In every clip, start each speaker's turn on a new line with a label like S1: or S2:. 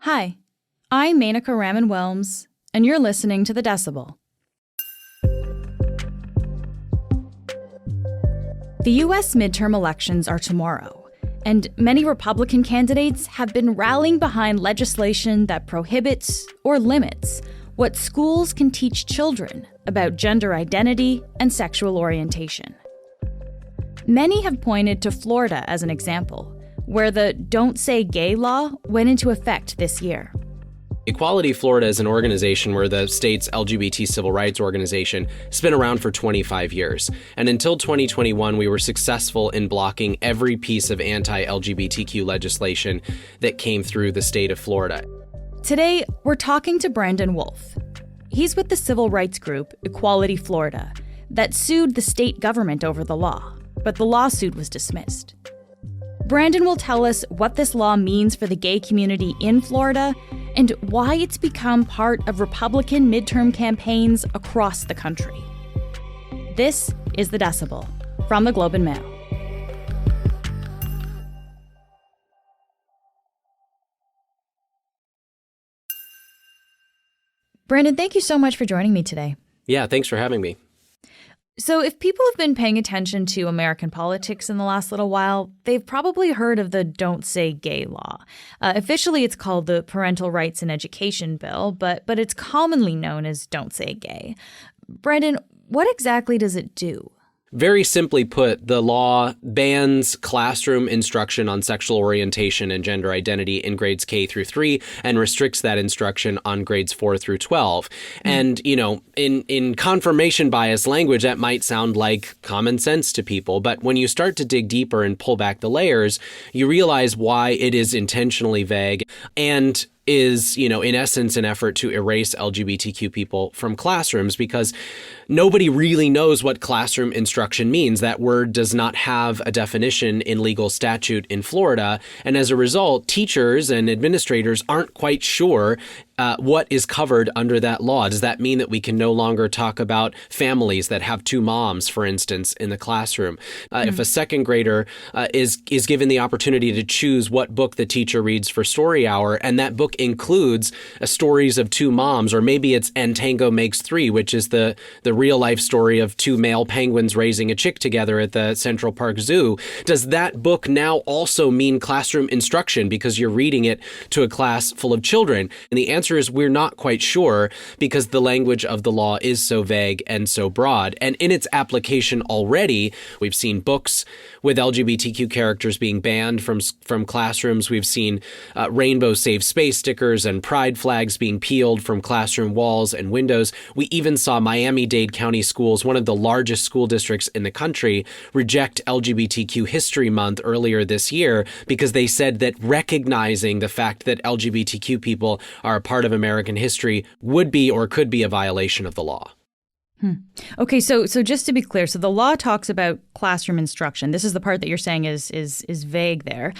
S1: Hi, I'm Menaka Raman-Wilms, and you're listening to The Decibel. The U.S. midterm elections are tomorrow, and many Republican candidates have been rallying behind legislation that prohibits or limits what schools can teach children about gender identity and sexual orientation. Many have pointed to Florida as an example, where the Don't Say Gay law went into effect this year.
S2: Equality Florida is an organization where the state's LGBT civil rights organization has been around for 25 years. And until 2021, we were successful in blocking every piece of anti-LGBTQ legislation that came through the state of Florida.
S1: Today, we're talking to Brandon Wolf. He's with the civil rights group Equality Florida that sued the state government over the law, but the lawsuit was dismissed. Brandon will tell us what this law means for the gay community in Florida and why it's become part of Republican midterm campaigns across the country. This is The Decibel from the Globe and Mail. Brandon, thank you so much for joining me today.
S2: Yeah, thanks for having me.
S1: So if people have been paying attention to American politics in the last little while, they've probably heard of the Don't Say Gay law. Officially, it's called the Parental Rights and Education Bill, but it's commonly known as Don't Say Gay. Brandon, what exactly does it do?
S2: Very simply put, the law bans classroom instruction on sexual orientation and gender identity in grades K through 3 and restricts that instruction on grades 4 through 12. And, in confirmation bias language, that might sound like common sense to people. But when you start to dig deeper and pull back the layers, you realize why it is intentionally vague and is, in essence, an effort to erase LGBTQ people from classrooms because nobody really knows what classroom instruction means. That word does not have a definition in legal statute in Florida. And as a result, teachers and administrators aren't quite sure what is covered under that law. Does that mean that we can no longer talk about families that have two moms, for instance, in the classroom? If a second grader is given the opportunity to choose what book the teacher reads for story hour, and that book includes stories of two moms, or maybe it's And Tango Makes Three, which is the real life story of two male penguins raising a chick together at the Central Park Zoo. Does that book now also mean classroom instruction because you're reading it to a class full of children? And the answer is we're not quite sure because the language of the law is so vague and so broad. And in its application already, we've seen books with LGBTQ characters being banned from classrooms. We've seen rainbow safe space stickers and pride flags being peeled from classroom walls and windows. We even saw Miami-Dade County Schools, one of the largest school districts in the country, reject LGBTQ History Month earlier this year because they said that recognizing the fact that LGBTQ people are a part of American history would be or could be a violation of the law.
S1: Okay, so just to be clear, so the law talks about classroom instruction. This is the part that you're saying is vague there.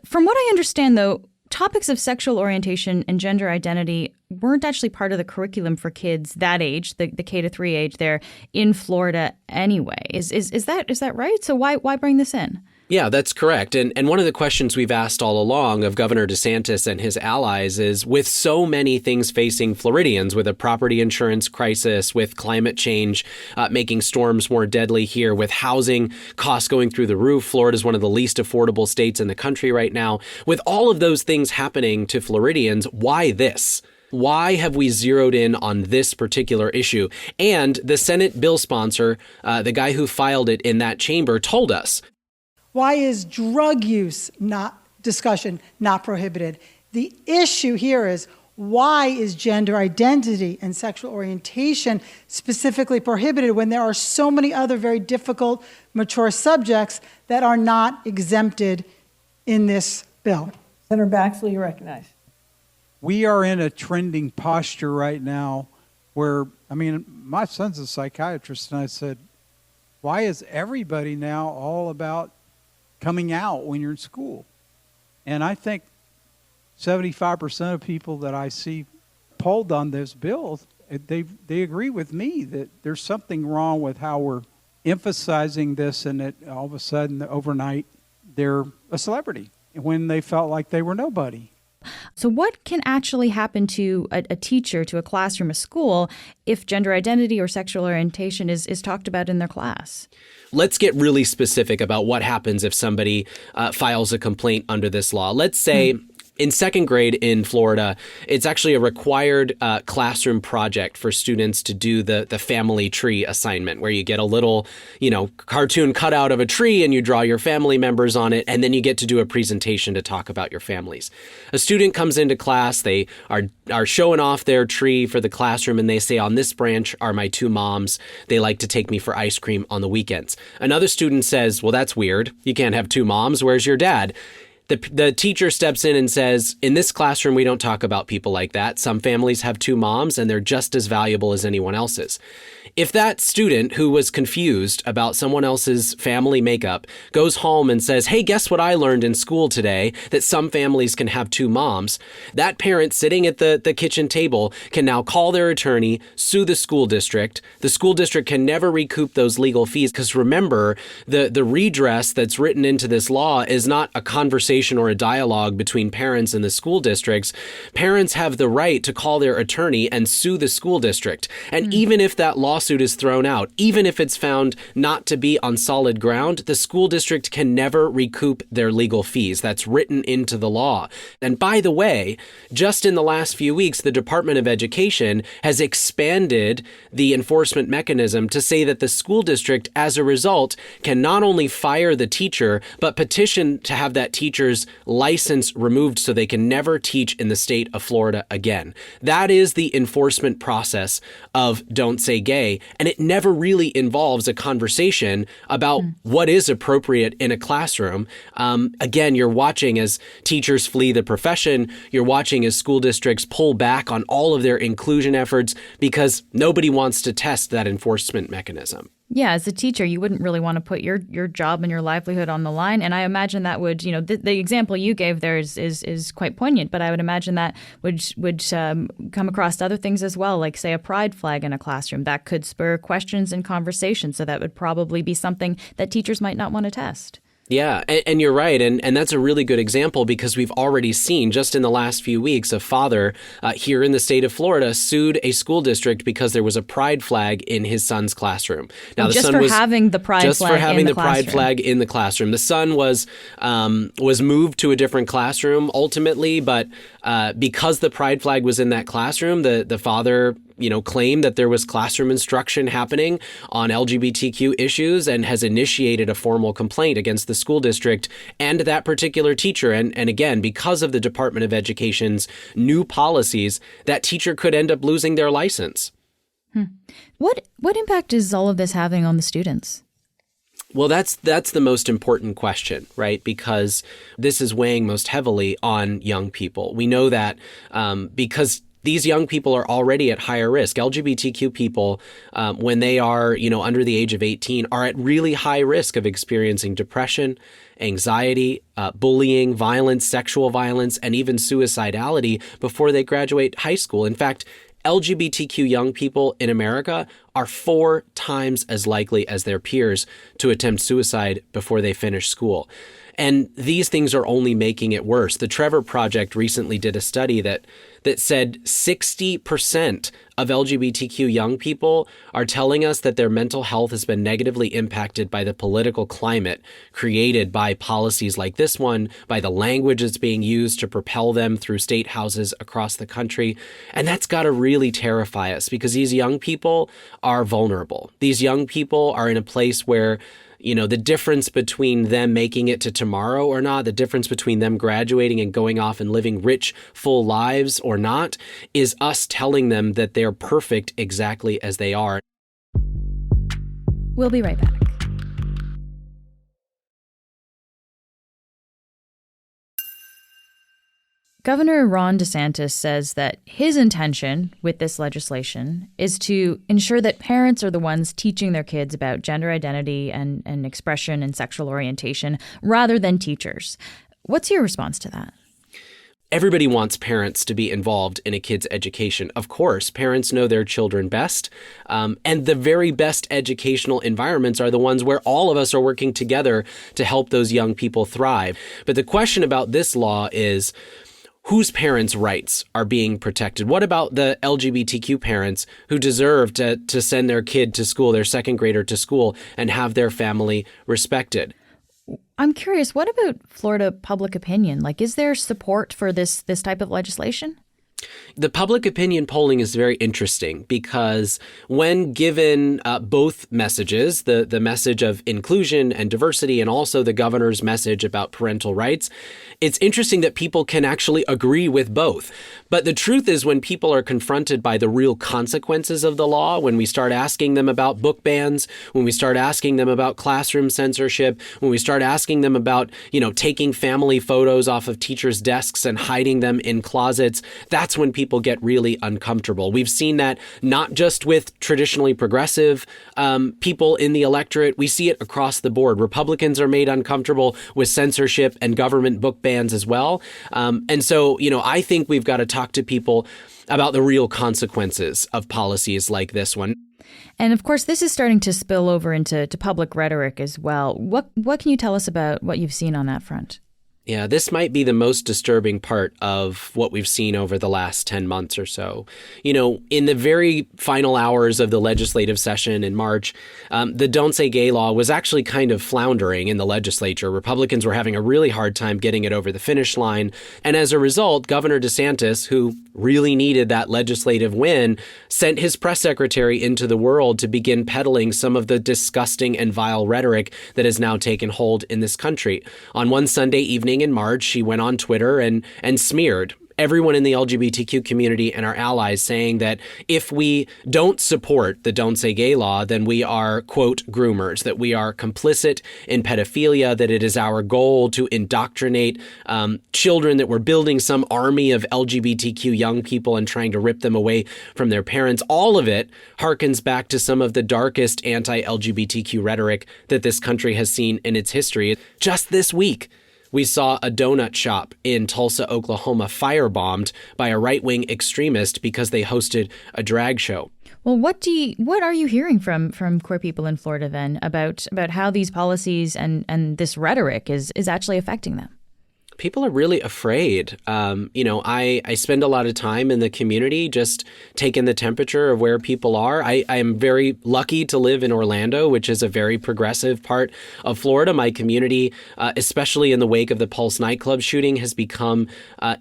S1: From what I understand, though, topics of sexual orientation and gender identity weren't actually part of the curriculum for kids that age, the K to 3 age there in Florida anyway. Is that right? So why bring this in?
S2: Yeah, that's correct. And one of the questions we've asked all along of Governor DeSantis and his allies is, with so many things facing Floridians, with a property insurance crisis, with climate change making storms more deadly here, with housing costs going through the roof, Florida is one of the least affordable states in the country right now. With all of those things happening to Floridians, why this? Why have we zeroed in on this particular issue? And the Senate bill sponsor, the guy who filed it in that chamber, told us,
S3: why is drug use discussion not prohibited? The issue here is, why is gender identity and sexual orientation specifically prohibited when there are so many other very difficult, mature subjects that are not exempted in this bill?
S4: Senator Baxley, you recognize.
S5: We are in a trending posture right now where, my son's a psychiatrist, and I said, why is everybody now all about coming out when you're in school? And I think 75% of people that I see polled on this bill, they agree with me that there's something wrong with how we're emphasizing this, and that all of a sudden, overnight, they're a celebrity when they felt like they were nobody.
S1: So what can actually happen to a teacher, to a classroom, a school, if gender identity or sexual orientation is talked about in their class?
S2: Let's get really specific about what happens if somebody files a complaint under this law. Let's say in second grade in Florida, it's actually a required classroom project for students to do the family tree assignment, where you get a little, cartoon cutout of a tree and you draw your family members on it, and then you get to do a presentation to talk about your families. A student comes into class, they are showing off their tree for the classroom, and they say, on this branch are my two moms. They like to take me for ice cream on the weekends. Another student says, well, that's weird. You can't have two moms. Where's your dad? The teacher steps in and says, in this classroom, we don't talk about people like that. Some families have two moms and they're just as valuable as anyone else's. If that student who was confused about someone else's family makeup goes home and says, hey, guess what I learned in school today, that some families can have two moms, that parent sitting at the kitchen table can now call their attorney, sue the school district. The school district can never recoup those legal fees, because remember, the redress that's written into this law is not a conversation or a dialogue between parents and the school districts. Parents have the right to call their attorney and sue the school district. And even if that lawsuit is thrown out, even if it's found not to be on solid ground, the school district can never recoup their legal fees. That's written into the law. And by the way, just in the last few weeks, the Department of Education has expanded the enforcement mechanism to say that the school district, as a result, can not only fire the teacher, but petition to have that teacher's license removed so they can never teach in the state of Florida again. That is the enforcement process of Don't Say Gay. And it never really involves a conversation about what is appropriate in a classroom. Again, you're watching as teachers flee the profession. You're watching as school districts pull back on all of their inclusion efforts because nobody wants to test that enforcement mechanism.
S1: Yeah, as a teacher, you wouldn't really want to put your job and your livelihood on the line. And I imagine that would, the example you gave there is quite poignant, but I would imagine that would come across other things as well, like, say, a pride flag in a classroom. That could spur questions and conversation. So that would probably be something that teachers might not want to test.
S2: Yeah, and you're right. And that's a really good example, because we've already seen just in the last few weeks a father here in the state of Florida sued a school district because there was a pride flag in his son's classroom. Now, the son was
S1: having the pride
S2: just
S1: flag
S2: for having
S1: in the
S2: the pride
S1: classroom.
S2: flag in the classroom. The son was moved to a different classroom ultimately, but because the pride flag was in that classroom, the father claimed that there was classroom instruction happening on LGBTQ issues and has initiated a formal complaint against the school district and that particular teacher. And again, because of the Department of Education's new policies, that teacher could end up losing their license.
S1: What impact is all of this having on the students?
S2: Well, that's the most important question, right? Because this is weighing most heavily on young people. We know that because these young people are already at higher risk. LGBTQ people, when they are, under the age of 18, are at really high risk of experiencing depression, anxiety, bullying, violence, sexual violence, and even suicidality before they graduate high school. In fact, LGBTQ young people in America are 4 times as likely as their peers to attempt suicide before they finish school. And these things are only making it worse. The Trevor Project recently did a study that said 60% of LGBTQ young people are telling us that their mental health has been negatively impacted by the political climate created by policies like this one, by the language that's being used to propel them through state houses across the country. And that's got to really terrify us, because these young people are vulnerable. These young people are in a place where the difference between them making it to tomorrow or not, the difference between them graduating and going off and living rich, full lives or not, is us telling them that they're perfect exactly as they are.
S1: We'll be right back. Governor Ron DeSantis says that his intention with this legislation is to ensure that parents are the ones teaching their kids about gender identity and expression and sexual orientation rather than teachers. What's your response to that?
S2: Everybody wants parents to be involved in a kid's education. Of course, parents know their children best, and the very best educational environments are the ones where all of us are working together to help those young people thrive. But the question about this law is, whose parents' rights are being protected? What about the LGBTQ parents who deserve to send their kid to school, their second grader to school, and have their family respected?
S1: I'm curious, what about Florida public opinion? Like, is there support for this type of legislation?
S2: The public opinion polling is very interesting because when given both messages, the message of inclusion and diversity and also the governor's message about parental rights, it's interesting that people can actually agree with both. But the truth is, when people are confronted by the real consequences of the law, when we start asking them about book bans, when we start asking them about classroom censorship, when we start asking them about, taking family photos off of teachers' desks and hiding them in closets, that's when people get really uncomfortable. We've seen that not just with traditionally progressive people in the electorate. We see it across the board. Republicans are made uncomfortable with censorship and government book bans as well. And so, I think we've got to talk to people about the real consequences of policies like this one.
S1: And of course, this is starting to spill over into public rhetoric as well. What can you tell us about what you've seen on that front?
S2: Yeah, this might be the most disturbing part of what we've seen over the last 10 months or so. In the very final hours of the legislative session in March, the Don't Say Gay law was actually kind of floundering in the legislature. Republicans were having a really hard time getting it over the finish line. And as a result, Governor DeSantis, who really needed that legislative win, sent his press secretary into the world to begin peddling some of the disgusting and vile rhetoric that has now taken hold in this country. On one Sunday evening in March, she went on Twitter and smeared everyone in the LGBTQ community and our allies, saying that if we don't support the Don't Say Gay law, then we are, quote, groomers, that we are complicit in pedophilia, that it is our goal to indoctrinate children, that we're building some army of LGBTQ young people and trying to rip them away from their parents. All of it harkens back to some of the darkest anti-LGBTQ rhetoric that this country has seen in its history. Just this week, we saw a donut shop in Tulsa, Oklahoma, firebombed by a right-wing extremist because they hosted a drag show.
S1: Well, what are you hearing from queer people in Florida then about how these policies and this rhetoric is actually affecting them?
S2: People are really afraid. I spend a lot of time in the community just taking the temperature of where people are. I am very lucky to live in Orlando, which is a very progressive part of Florida. My community, especially in the wake of the Pulse nightclub shooting, has become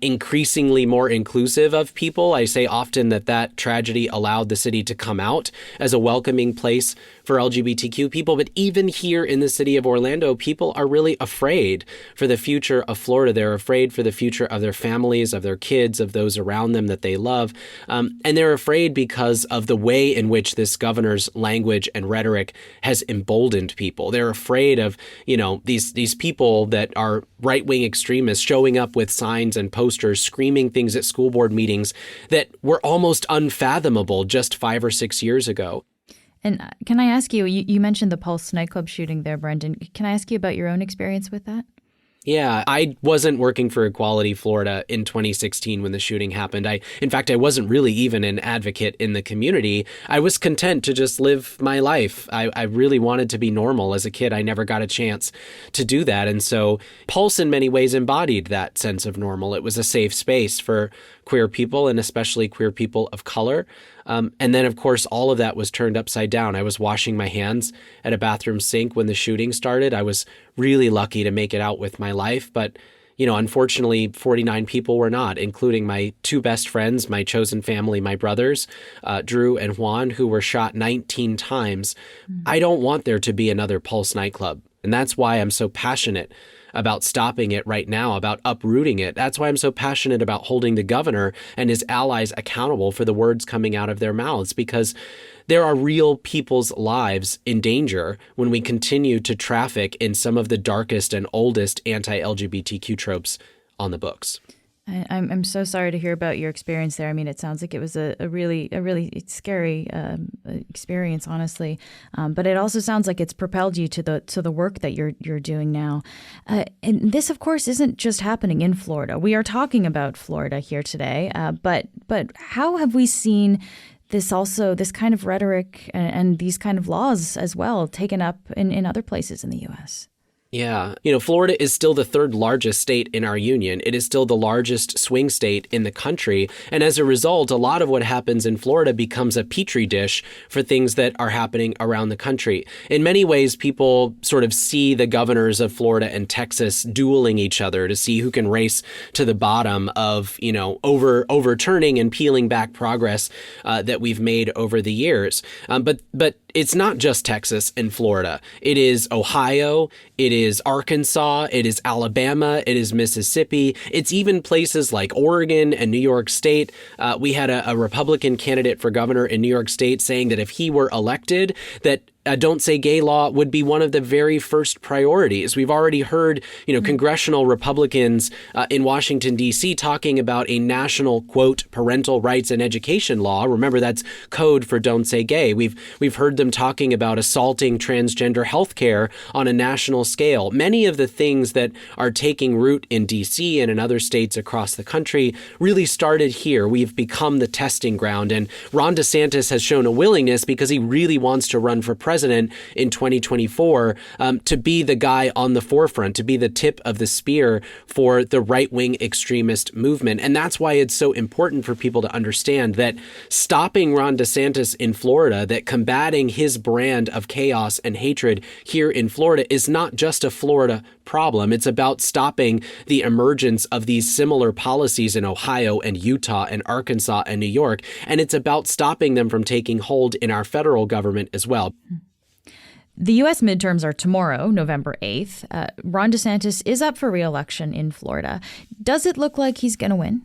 S2: increasingly more inclusive of people. I say often that tragedy allowed the city to come out as a welcoming place for LGBTQ people. But even here in the city of Orlando, people are really afraid for the future of Florida. They're afraid for the future of their families, of their kids, of those around them that they love. And they're afraid because of the way in which this governor's language and rhetoric has emboldened people. They're afraid of, these people that are right-wing extremists showing up with signs and posters, screaming things at school board meetings that were almost unfathomable just 5 or 6 years ago.
S1: And can I ask you, you mentioned the Pulse nightclub shooting there, Brendan. Can I ask you about your own experience with that?
S2: Yeah, I wasn't working for Equality Florida in 2016 when the shooting happened. In fact, I wasn't really even an advocate in the community. I was content to just live my life. I really wanted to be normal. As a kid, I never got a chance to do that. And so Pulse in many ways embodied that sense of normal. It was a safe space for queer people and especially queer people of color. And then, of course, all of that was turned upside down. I was washing my hands at a bathroom sink when the shooting started. I was really lucky to make it out with my life. But, unfortunately, 49 people were not, including my 2 best friends, my chosen family, my brothers, Drew and Juan, who were shot 19 times. I don't want there to be another Pulse nightclub. And that's why I'm so passionate about stopping it right now, about uprooting it. That's why I'm so passionate about holding the governor and his allies accountable for the words coming out of their mouths, because there are real people's lives in danger when we continue to traffic in some of the darkest and oldest anti-LGBTQ tropes on the books.
S1: I'm so sorry to hear about your experience there. I mean, it sounds like it was a really scary experience, honestly. But it also sounds like it's propelled you to the work that you're doing now. And this, of course, isn't just happening in Florida. We are talking about Florida here today. But how have we seen this kind of rhetoric and these kind of laws as well taken up in other places in the U.S.?
S2: Yeah. Florida is still the third largest state in our union. It is still the largest swing state in the country. And as a result, a lot of what happens in Florida becomes a petri dish for things that are happening around the country. In many ways, people sort of see the governors of Florida and Texas dueling each other to see who can race to the bottom of, overturning and peeling back progress that we've made over the years. But it's not just Texas and Florida. It is Ohio. It is Arkansas. It is Alabama. It is Mississippi. It's even places like Oregon and New York State. We had a Republican candidate for governor in New York State saying that if he were elected, that Don't Say Gay law would be one of the very first priorities. We've already heard, congressional Republicans in Washington, D.C. talking about a national, quote, parental rights and education law. Remember, that's code for Don't Say Gay. We've heard them talking about assaulting transgender health care on a national scale. Many of the things that are taking root in D.C. and in other states across the country really started here. We've become the testing ground. And Ron DeSantis has shown a willingness, because he really wants to run for president in 2024, to be the guy on the forefront, to be the tip of the spear for the right-wing extremist movement. And that's why it's so important for people to understand that stopping Ron DeSantis in Florida, that combating his brand of chaos and hatred here in Florida is not just a Florida problem. It's about stopping the emergence of these similar policies in Ohio and Utah and Arkansas and New York. And it's about stopping them from taking hold in our federal government as well.
S1: The U.S. midterms are tomorrow, November 8th. Ron DeSantis is up for re-election in Florida. Does it look like he's going to win?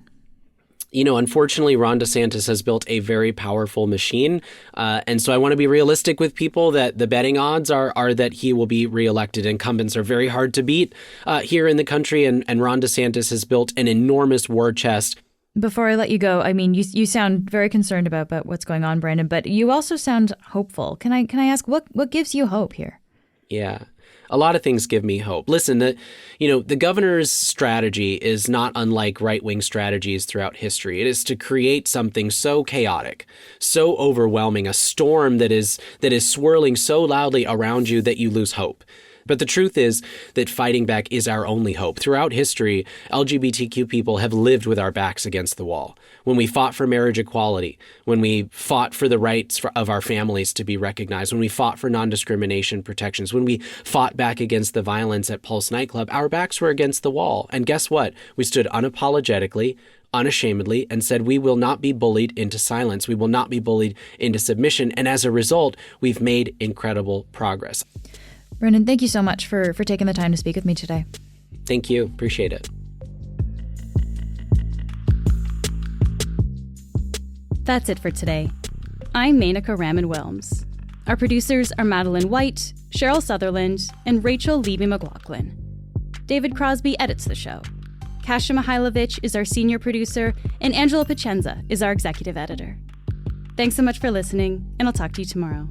S2: Unfortunately, Ron DeSantis has built a very powerful machine. And so I want to be realistic with people that the betting odds are that he will be reelected. Incumbents are very hard to beat here in the country. And Ron DeSantis has built an enormous war chest.
S1: Before I let you go, you sound very concerned about what's going on, Brandon, but you also sound hopeful. Can I ask what gives you hope here?
S2: Yeah. A lot of things give me hope. Listen, the governor's strategy is not unlike right-wing strategies throughout history. It is to create something so chaotic, so overwhelming, a storm that is swirling so loudly around you that you lose hope. But the truth is that fighting back is our only hope. Throughout history, LGBTQ people have lived with our backs against the wall. When we fought for marriage equality, when we fought for the rights of our families to be recognized, when we fought for non-discrimination protections, when we fought back against the violence at Pulse nightclub, our backs were against the wall. And guess what? We stood unapologetically, unashamedly, and said we will not be bullied into silence. We will not be bullied into submission. And as a result, we've made incredible progress.
S1: Brendan, thank you so much for taking the time to speak with me today.
S2: Thank you. Appreciate it.
S6: That's it for today. I'm Menaka Raman-Wilms. Our producers are Madeline White, Cheryl Sutherland, and Rachel Levy-McLaughlin. David Crosby edits the show. Kasia Mihailovich is our senior producer, and Angela Pacenza is our executive editor. Thanks so much for listening, and I'll talk to you tomorrow.